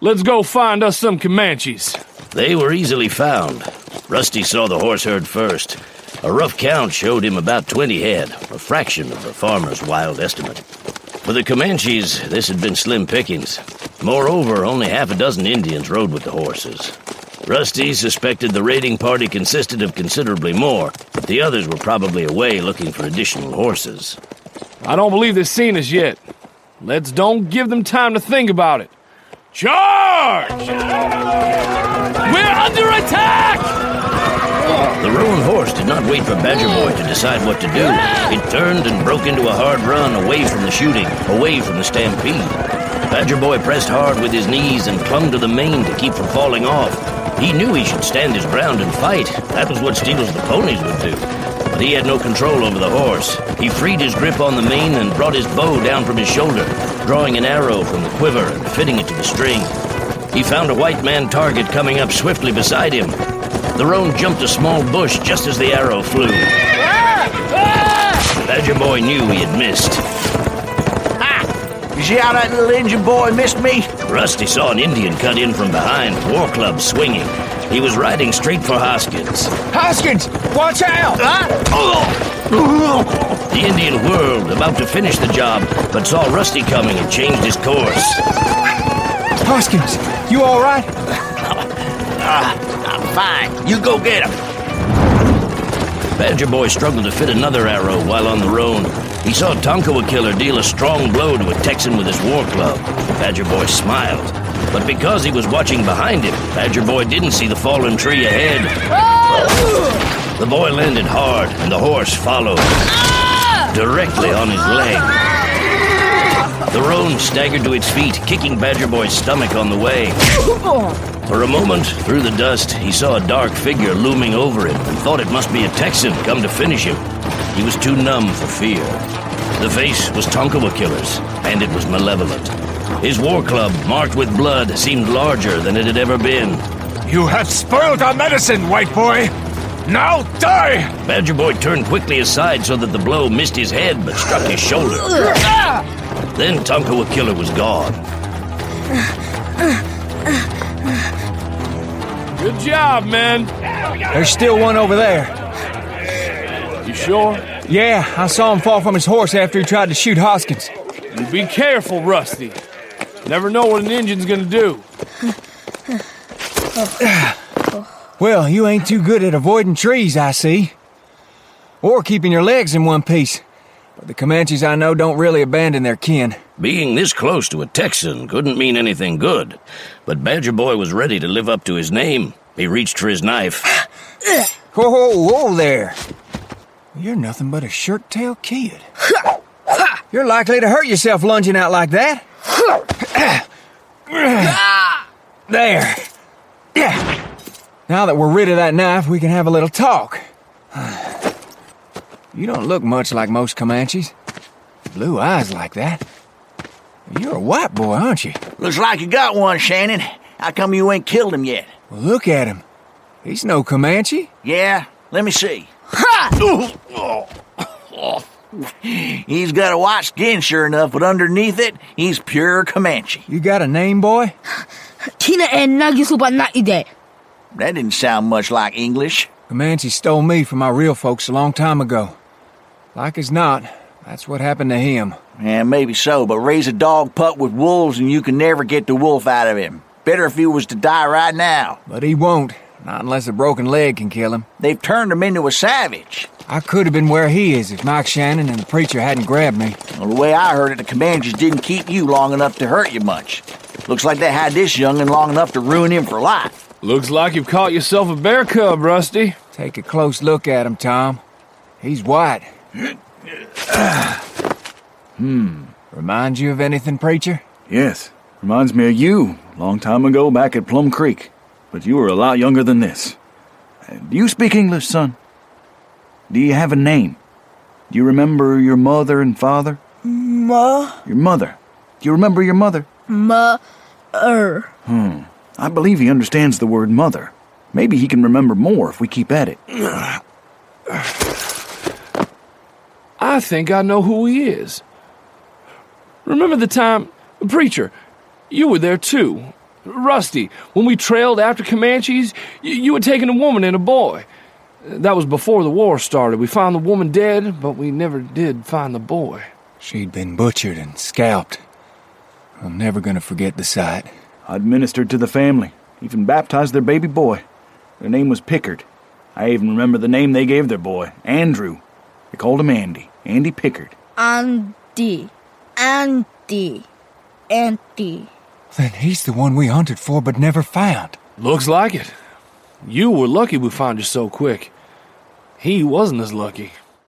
Let's go find us some Comanches. They were easily found. Rusty saw the horse herd first. A rough count showed him about 20 head, a fraction of the farmer's wild estimate. For the Comanches, this had been slim pickings. Moreover, only half a dozen Indians rode with the horses. Rusty suspected the raiding party consisted of considerably more, but the others were probably away looking for additional horses. I don't believe they've seen us yet. Let's don't give them time to think about it. Charge! We're under attack! The roan horse did not wait for Badger Boy to decide what to do. It turned and broke into a hard run away from the shooting, away from the stampede. Badger Boy pressed hard with his knees and clung to the mane to keep from falling off. He knew he should stand his ground and fight. That was what Steele's the ponies would do. But he had no control over the horse. He freed his grip on the mane and brought his bow down from his shoulder, drawing an arrow from the quiver and fitting it to the string. He found a white man target coming up swiftly beside him. The roan jumped a small bush just as the arrow flew. Badger Boy knew he had missed. You see how that little Indian boy missed me? Rusty saw an Indian cut in from behind, war club swinging. He was riding straight for Hoskins. Hoskins, watch out! The Indian whirled, about to finish the job, but saw Rusty coming and changed his course. Hoskins, you all right? I'm fine. You go get him. Badger Boy struggled to fit another arrow while on the roan. He saw Tonkawa Killer deal a strong blow to a Texan with his war club. Badger Boy smiled. But because he was watching behind him, Badger Boy didn't see the fallen tree ahead. The boy landed hard, and the horse followed, directly on his leg. The roan staggered to its feet, kicking Badger Boy's stomach on the way. For a moment, through the dust, he saw a dark figure looming over him and thought it must be a Texan come to finish him. He was too numb for fear. The face was Tonkawa Killer's, and it was malevolent. His war club, marked with blood, seemed larger than it had ever been. You have spoiled our medicine, white boy! Now die! Badger Boy turned quickly aside so that the blow missed his head but struck his shoulder. Then Tonkawa Killer was gone. Good job, man. There's still one over there. You sure? Yeah, I saw him fall from his horse after he tried to shoot Hoskins. You be careful, Rusty. Never know what an Injun's gonna do. Well, you ain't too good at avoiding trees, I see. Or keeping your legs in one piece. But the Comanches I know don't really abandon their kin. Being this close to a Texan couldn't mean anything good. But Badger Boy was ready to live up to his name. He reached for his knife. Whoa there. You're nothing but a shirt-tailed kid. You're likely to hurt yourself lunging out like that. There. Now that we're rid of that knife, we can have a little talk. You don't look much like most Comanches. Blue eyes like that. You're a white boy, aren't you? Looks like you got one, Shannon. How come you ain't killed him yet? Well, look at him. He's no Comanche. Yeah? Let me see. He's got a white skin, sure enough, but underneath it, he's pure Comanche. You got a name, boy? That didn't sound much like English. Comanche stole me from my real folks a long time ago. Like as not, that's what happened to him. Yeah, maybe so, but raise a dog pup with wolves and you can never get the wolf out of him. Better if he was to die right now. But he won't, not unless a broken leg can kill him. They've turned him into a savage. I could have been where he is if Mike Shannon and the preacher hadn't grabbed me. Well, the way I heard it, the Comanches didn't keep you long enough to hurt you much. Looks like they had this young'un long enough to ruin him for life. Looks like you've caught yourself a bear cub, Rusty. Take a close look at him, Tom. He's white. Remind you of anything, preacher? Yes. Reminds me of you, long time ago back at Plum Creek. But you were a lot younger than this. Do you speak English, son? Do you have a name? Do you remember your mother and father? Your mother. Do you remember your mother? I believe he understands the word mother. Maybe he can remember more if we keep at it. I think I know who he is. Remember the time... Preacher, you were there too. Rusty, when we trailed after Comanches, you had taken a woman and a boy. That was before the war started. We found the woman dead, but we never did find the boy. She'd been butchered and scalped. I'm never gonna forget the sight. I'd ministered to the family, even baptized their baby boy. Their name was Pickard. I even remember the name they gave their boy, Andrew. They called him Andy. Andy Pickard. Andy. Then he's the one we hunted for but never found. Looks like it. You were lucky we found you so quick. He wasn't as lucky.